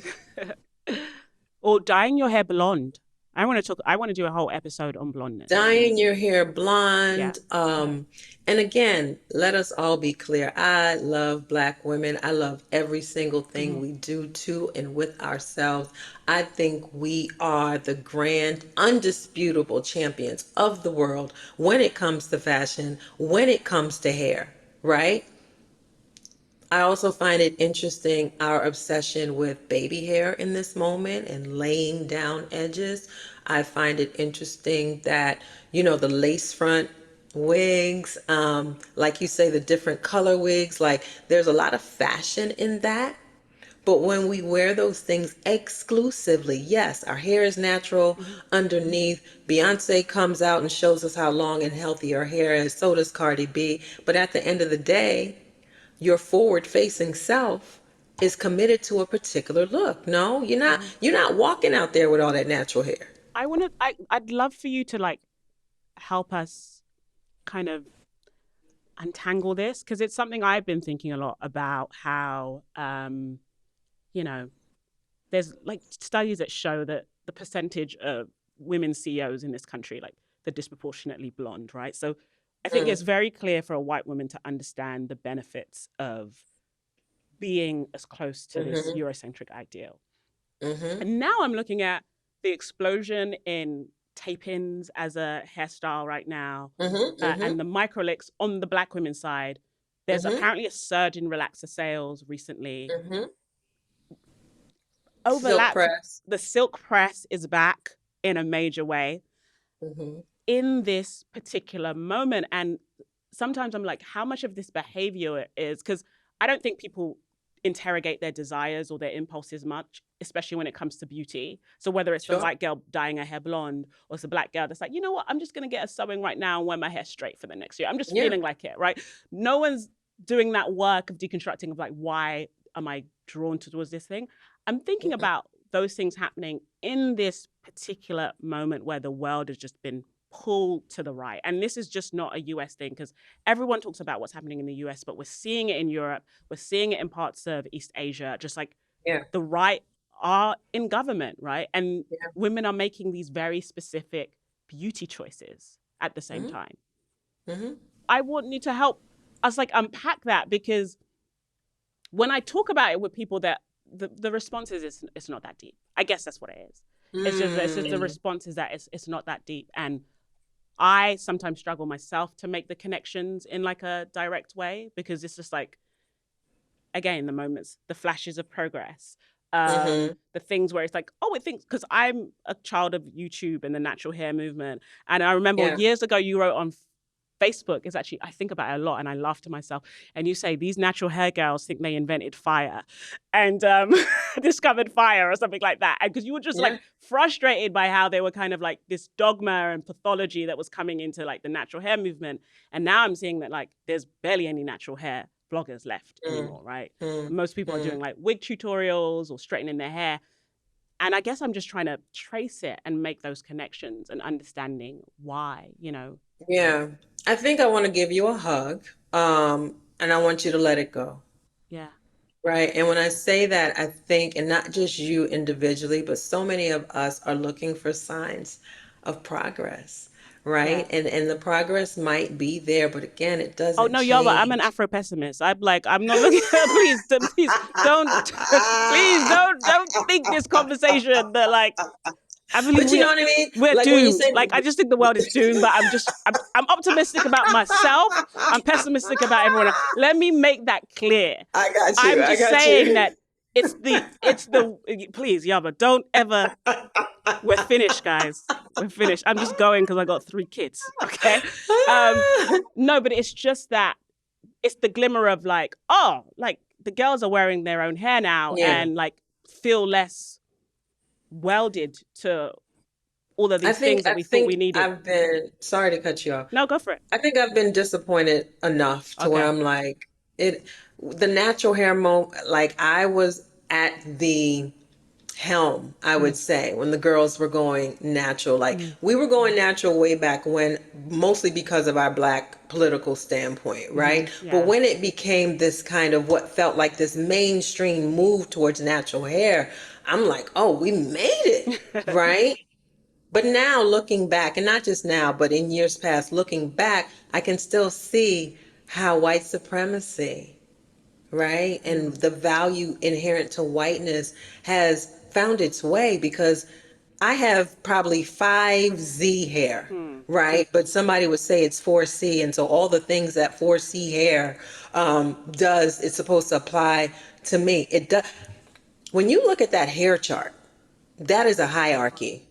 Or dyeing your hair blonde. I want to do a whole episode on blondness. Dyeing your hair Yeah. blonde. And again, let us all be clear. I love Black women. I love every single thing Hmm. we do to and with ourselves. I think we are the grand, undisputable champions of the world when it comes to fashion, when it comes to hair, right? I also find it interesting our obsession with baby hair in this moment and laying down edges. I find it interesting that, the lace front wigs, like you say, the different color wigs, like there's a lot of fashion in that. But when we wear those things exclusively, yes, our hair is natural Hmm. underneath. Beyonce comes out and shows us how long and healthy her hair is. So does Cardi B. But at the end of the day, your forward facing self is committed to a particular look. No, you're not Hmm. you're not walking out there with all that natural hair. I'd love for you to like help us kind of untangle this because it's something I've been thinking a lot about how you know, there's like studies that show that the percentage of women CEOs in this country, like they're disproportionately blonde, right? So I think Mm, it's very clear for a white woman to understand the benefits of being as close to this mm-hmm, Eurocentric ideal. mm-hmm, And now I'm looking at the explosion in tape-ins as a hairstyle right now, mm-hmm, mm-hmm, and the microlicks on the Black women's side. There's mm-hmm, apparently a surge in relaxer sales recently. mm-hmm. Silk overlapped. press. The silk press is back in a major way Hmm. in this particular moment. And sometimes I'm like, how much of this behavior is, because I don't think people interrogate their desires or their impulses much, especially when it comes to beauty. So whether it's the Sure. white girl dyeing her hair blonde or it's a black girl that's like, you know what, I'm just going to get a sewing right now and wear my hair straight for the next year. I'm just Yeah. feeling like it, right? No one's doing that work of deconstructing of like, why am I drawn towards this thing? I'm thinking Mm-mm. about those things happening in this particular moment where the world has just been pulled to the right. And this is just not a US thing, because everyone talks about what's happening in the US, but we're seeing it in Europe, we're seeing it in parts of East Asia, just like Yeah. the right are in government, right? And Yeah. women are making these very specific beauty choices at the same Hmm. time. Hmm. I want you to help us like unpack that, because when I talk about it with people, that the response is it's not that deep. I guess that's what it is. It's just the Mm. response is that it's not that deep. And I sometimes struggle myself to make the connections in like a direct way, because it's just like, again, the moments, the flashes of progress, Hmm. the things where it's like, oh, it thinks, because I'm a child of YouTube and the natural hair movement. And I remember Yeah. years ago you wrote on Facebook, is actually, I think about it a lot and I laugh to myself. And you say these natural hair girls think they invented fire and discovered fire or something like that. And because you were just like Yeah. frustrated by how they were kind of like this dogma and pathology that was coming into like the natural hair movement. And now I'm seeing that like there's barely any natural hair bloggers left Mm. anymore, right? Mm. Most people are Mm. doing like wig tutorials or straightening their hair. And I guess I'm just trying to trace it and make those connections and understanding why, you know. Yeah. I think I want to give you a hug, and I want you to let it go. Yeah. Right. And when I say that, I think, and not just you individually, but so many of us are looking for signs of progress. Right. Yeah. And the progress might be there, but again, it Oh doesn't no, Yaba, I'm an change. Afro pessimist. I'm like, I'm not looking. Please, please don't, please don't think this conversation that like I believe But you know what I mean? we're Like when you doomed. say, Like I just think the world is doomed. But I'm optimistic about myself. I'm pessimistic about everyone else. Let me make that clear. I got you. I'm I just got saying you. that it's the please, Yaba, don't ever. We're finished, guys. We're finished. I'm just going because I got 3 kids. Okay. Um, no, but it's just that it's the glimmer of like, oh, like the girls are wearing their own hair now Yeah. and like feel less welded to all of I these think things that I we thought we think needed. I've been sorry to cut you off. No, go for it. I think I've been disappointed enough to where Okay. I'm like it the natural hair mo like I was at the helm, I Mm, would say, when the girls were going natural. Like mm, we were going natural way back when, mostly because of our black political standpoint, right? But yeah. when it became this kind of what felt like this mainstream move towards natural hair, I'm like, oh, we made it, right? But now looking back, and not just now, but in years past, looking back, I can still see how white supremacy, right? And Mm, the value inherent to whiteness has found its way because I have probably 5Z hair, mm. right? But somebody would say it's 4C. And so all the things that 4C hair does, it's supposed to apply to me. It does. When you look at that hair chart, that is a hierarchy.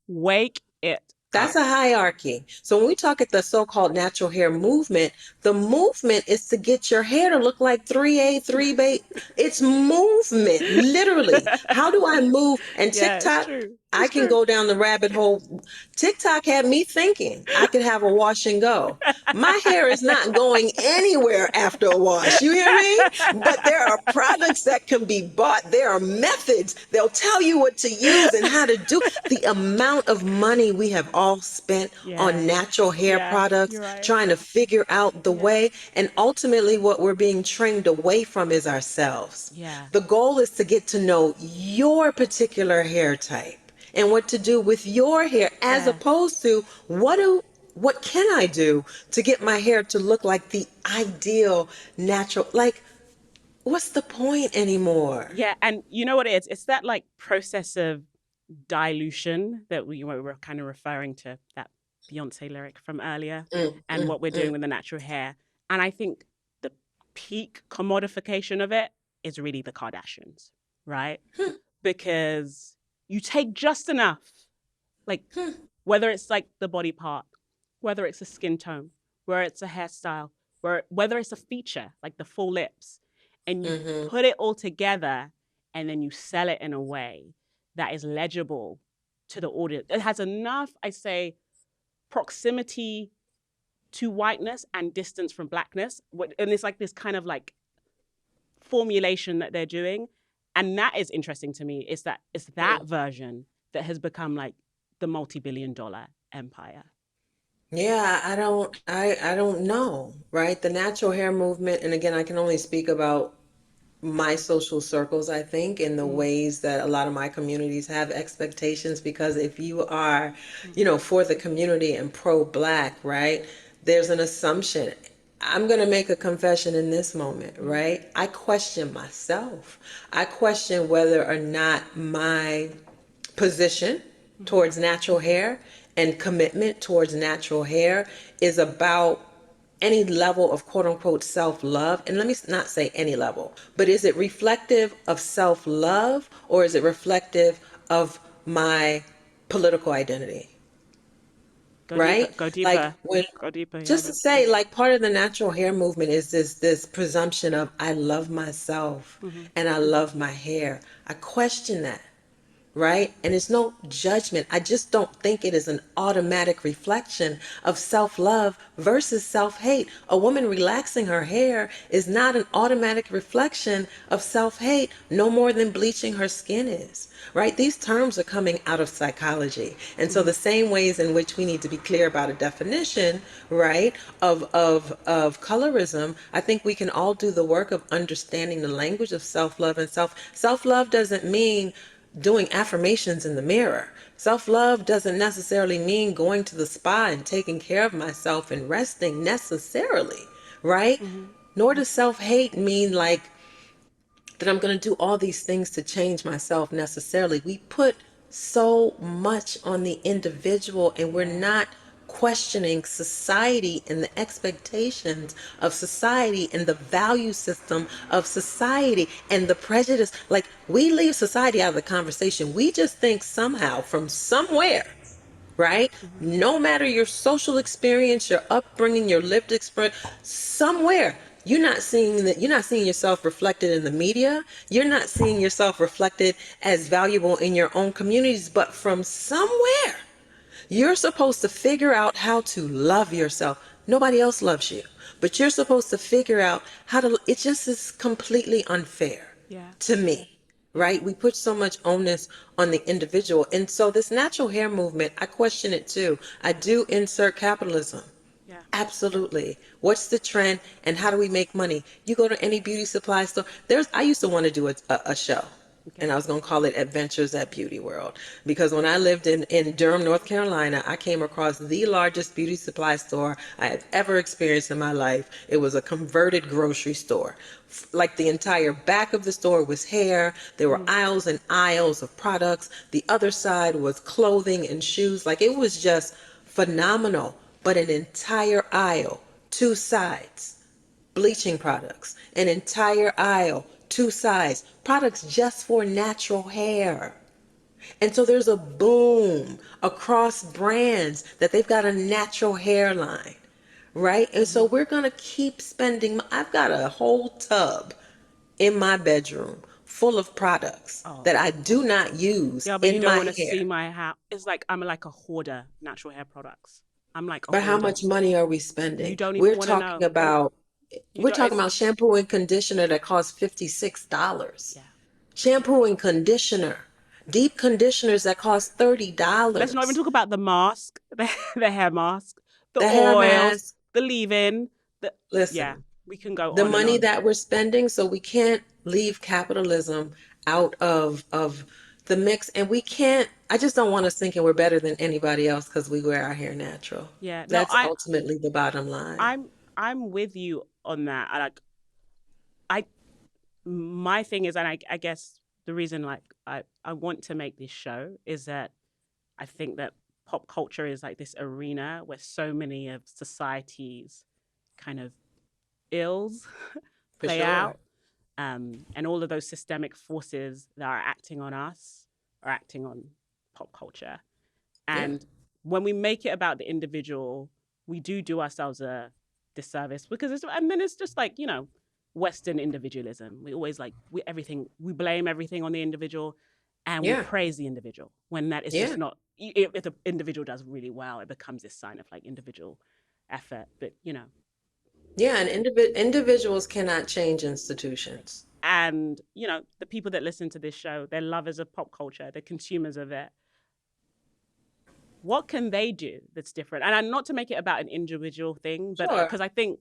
Wake it That's up. a hierarchy. So when we talk at the so-called natural hair movement, the movement is to get your hair to look like 3A, 3B. It's movement, literally. How do I move? And Yeah, it's TikTok, true. I It's can true. go down the rabbit hole. TikTok had me thinking I could have a wash and go. My hair is not going anywhere after a wash. You hear me? But there are products that can be bought. There are methods. They'll tell you what to use and how to do. The amount of money we have all spent on Yeah. natural hair Yeah. products, You're right. trying to figure out the Yeah. way. And ultimately, what we're being trained away from is ourselves. Yeah. The goal is to get to know your particular hair type and what to do with your hair, as Yeah. opposed to what can I do to get my hair to look like the ideal natural, like what's the point anymore? Yeah. And you know what it is? It's that like process of dilution that we were kind of referring to, that Beyonce lyric from earlier, Mm, and mm, what we're doing mm. with the natural hair. And I think the peak commodification of it is really the Kardashians, right? because you take just enough, like whether it's like the body part, whether it's a skin tone, whether it's a hairstyle, whether it's a feature like the full lips, and you Mm-hmm. put it all together and then you sell it in a way that is legible to the audience. It has enough, I say, proximity to whiteness and distance from blackness. And it's like this kind of like formulation that they're doing. And that is interesting to me. Is that it's that version that has become like the multi-billion-dollar empire. Yeah, I don't know, right? The natural hair movement, and again, I can only speak about my social circles, I think, in the Mm, ways that a lot of my communities have expectations. Because if you are, mm, for the community and pro-black, right, there's an assumption. I'm going to make a confession in this moment, mm, right? I question myself. I question whether or not my position mm, towards natural hair and commitment towards natural hair is about any level of quote unquote self love. And let me not say any level, but is it reflective of self love or is it reflective of my political identity? go deeper. Right? Go Like deeper. when Go deeper. just Yeah. to say, like, part of the natural hair movement is this presumption of I love myself Mm-hmm. and I love my hair. I question that, right? And it's no judgment. I just don't think it is an automatic reflection of self love versus self hate. A woman relaxing her hair is not an automatic reflection of self hate, no more than bleaching her skin is, right? These terms are coming out of psychology. And so, Mm-hmm. the same ways in which we need to be clear about a definition, right, of colorism, I think we can all do the work of understanding the language of self love. And self love doesn't mean doing affirmations in the mirror. Self love doesn't necessarily mean going to the spa and taking care of myself and resting necessarily, right? Mm-hmm. Nor does self hate mean like that I'm going to do all these things to change myself necessarily. We put so much on the individual and we're Yeah. not questioning society and the expectations of society and the value system of society and the prejudice. Like, we leave society out of the conversation. We just think somehow from somewhere, right? Mm-hmm. No matter your social experience, your upbringing, your lived experience, somewhere you're not seeing yourself reflected in the media. You're not seeing yourself reflected as valuable in your own communities, but from somewhere you're supposed to figure out how to love yourself. Nobody else loves you, but you're supposed to figure out how to. It just is completely unfair Yeah. to me, Yeah. right? We put so much onus on the individual. And so this natural hair movement, I question it too. I do insert capitalism. Yeah. Absolutely. What's the trend and how do we make money? You go to any beauty supply store. I used to want to do a show, and Okay. I was going to call it Adventures at Beauty World, because when I lived in Durham, North Carolina, I came across the largest beauty supply store I have ever experienced in my life. It was a converted grocery store. Like, the entire back of the store was hair. There were Mm-hmm. aisles and aisles of products. The other side was clothing and shoes. Like, it was just phenomenal. But an entire aisle, two sides, bleaching products, an entire aisle, two sides, products just for natural hair. And so there's a boom across brands that they've got a natural hairline, right? And so Mm-hmm. we're going to keep spending. I've got a whole tub in my bedroom full of products Oh. that I do not use Yeah, but you in don't my want to see hair. my hair. It's like I'm like a hoarder, natural hair products. I'm like a But how hoarder. much money are we You spending? don't even want to know. You We're don't. talking It's about shampoo and conditioner that cost $56. yeah. Shampoo and conditioner. Deep conditioners that cost Let's not even $30. talk about the mask, the hair mask, the The hair oils, mask. the leave-in. The yeah. Listen, We can go the on and money on. that we're spending, so we can't leave capitalism out of the mix. And we can't, I just don't want us thinking we're better than anybody else because we wear our hair natural. Yeah. No, That's ultimately the bottom line. I'm with you on that. I my thing is, and I guess the reason like I want to make this show is that I think that pop culture is like this arena where so many of society's kind of ills For play sure. out. And all of those systemic forces that are acting on us are acting on pop culture. Yeah. And when we make it about the individual, we do ourselves a disservice because and then it's just like, Western individualism. We always we blame everything on the individual and we Yeah. praise the individual when that is Yeah. just not, if the individual does really well, it becomes this sign of like individual effort. But, Yeah. And individuals cannot change institutions. and, the people that listen to this show, they're lovers of pop culture, they're consumers of it. What can they do that's different? And not to make it about an individual thing, but Sure. because I think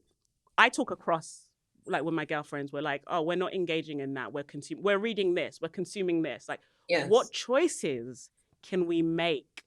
I talk across, like with my girlfriends, we're like, oh, we're not engaging in that. We're reading this, we're consuming this. Like, what Yes. choices can we make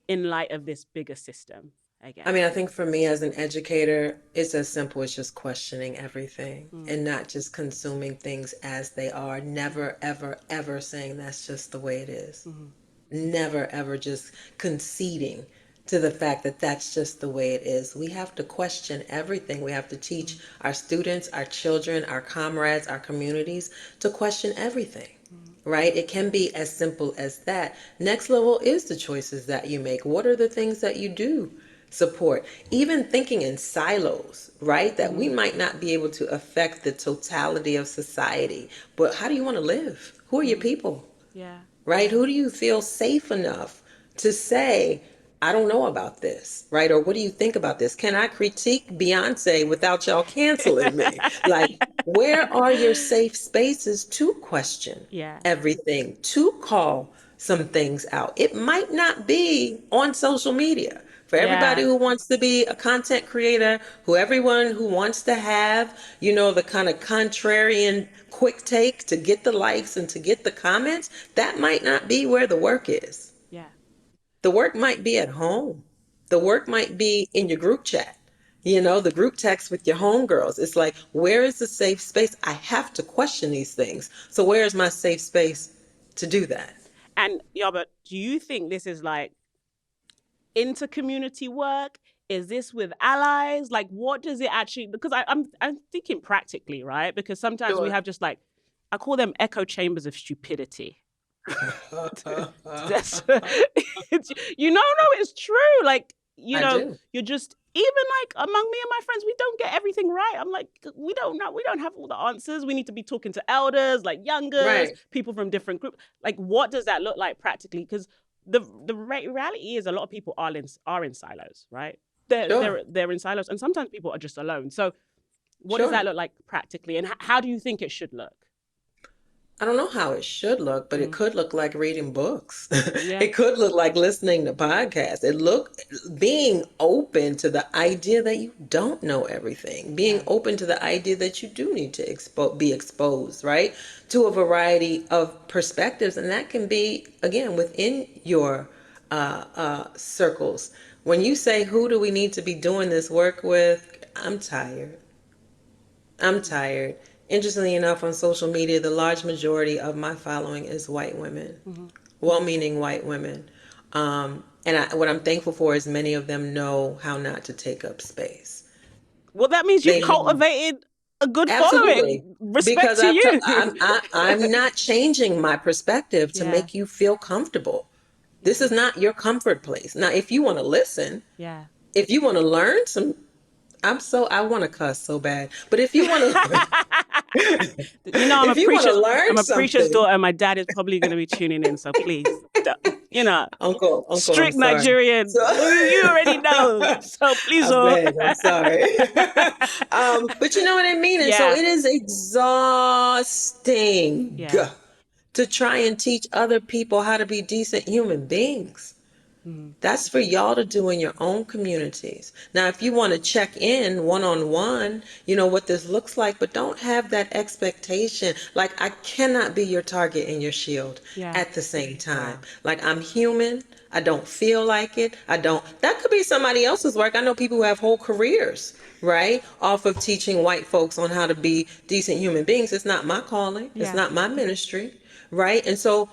in light of this bigger system? I I mean, guess. I think for me as an educator, it's as simple as just questioning everything Mm, and not just consuming things as they are. Never, ever, ever saying that's just the way it is. mm, Never, ever just conceding to the fact that that's just the way it is. We have to question everything. We have to teach mm, our students, our children, our comrades, our communities to question everything. mm, Right? It can be as simple as that. Next level is the choices that you make. What are the things that you do support? Even thinking in silos, right? That we mm. might not be able to affect the totality of society, but how do you want to live? Who are your Mm. people? Yeah. Right? Yeah. Who do you feel safe enough to say, I don't know about this, right? Or what do you think about this? Can I critique Beyonce without y'all canceling me? Like, where are your safe spaces to question Yeah. everything, to call some things out? It might not be on social media. For everybody Yeah. who wants to be a content creator, who everyone who wants to have, the kind of contrarian quick take to get the likes and to get the comments, that might not be where the work is. Yeah. The work might be at home. The work might be in your group chat, the group text with your homegirls. It's like, where is the safe space? I have to question these things. So, where is my safe space to do that? And yeah, but do you think this is like inter-community work? Is this with allies? Like, what does it actually? Because I'm thinking practically, right? Because sometimes we Sure. have just like, I call them echo chambers of stupidity. That's, no, it's true. Like, I do. you're just, even like among me and my friends, we don't get everything right. I'm like, we don't know, we don't have all the answers. We need to be talking to elders, like youngers, Right. people from different groups. Like, what does that look like practically? Because the reality is a lot of people are in silos, right? They're Sure. they're they're in silos, and sometimes people are just alone. So, what does Sure. that look like practically, and how do you think it should look? I don't know how it should look, but it Mm, could look like reading books. yeah, It could look like listening to podcasts. Being open to the idea that you don't know everything, being yeah, open to the idea that you do need to be exposed, right, to a variety of perspectives. And that can be, again, within your circles. When you say, who do we need to be doing this work with? I'm tired. I'm mm, tired. Interestingly enough, on social media, the large majority of my following is white women, mm-hmm. well-meaning white women. And what I'm thankful for is many of them know how not to take up space. Well, that means you've They know. cultivated a good Absolutely. following. Respect Because to you. I'm not changing my perspective to Yeah, make you feel comfortable. This yeah, is not your comfort place. Now, if you want to listen, yeah. if you want to learn some, I want to cuss so bad. But if you want to, I'm a if you want to preacher's learn I'm a preacher's something, daughter, and my dad is probably going to be tuning in. So please, you know, Uncle, I'm strict sorry. Nigerian. So You already know. So please, I oh, beg, I'm sorry. But you know what I mean? And so yeah, it is exhausting yeah, to try and teach other people how to be decent human beings. mm, That's for y'all to do in your own communities. Now, if you want to check in one on one, what this looks like, but don't have that expectation. Like, I cannot be your target and your shield yeah, at the same yeah, time. Like, I'm human. I don't feel like it. That could be somebody else's work. I know people who have whole careers, right, off of teaching white folks on how to be decent human beings. It's not my calling, it's yeah, not my ministry, right? And so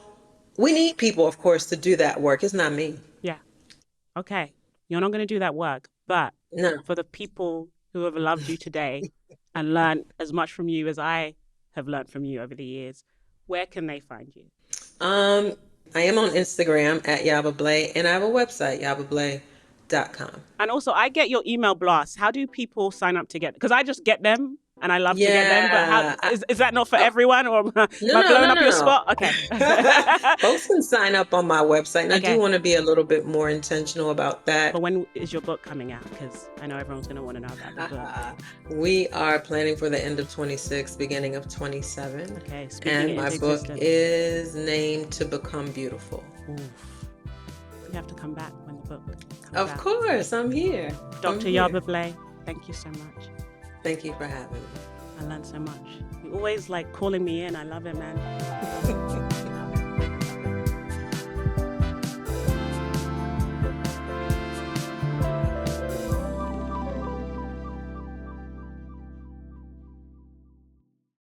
we need people, of course, to do that work. It's not me. yeah. Okay, you're not going to do that work, but No. for the people who have loved you today and learned as much from you as I have learned from you over the years, where can they find you? I am on Instagram at Yaba Blay, and I have a website, yabablay.com. And also, I get your email blasts. How do people sign up to get? Because I just get them, and I love to get them. But how Yeah. is that not for Oh, everyone, or am no, I no, blowing no, up your no, spot? Okay. no. Folks can sign up on my website, and I do Okay. want to be a little bit more intentional about But that. when is your book coming out? Because I know everyone's going to want to know about the book. We are planning for the end of 26, beginning of 27. Okay, speaking And it my into book existence. is named To Become Beautiful. Oof. You have to come back when the book comes Of out. course, I'm here. Dr. Yaba Blay, thank you so much. Thank you for having me. I learned so much. You're always like calling me in. I love it, man.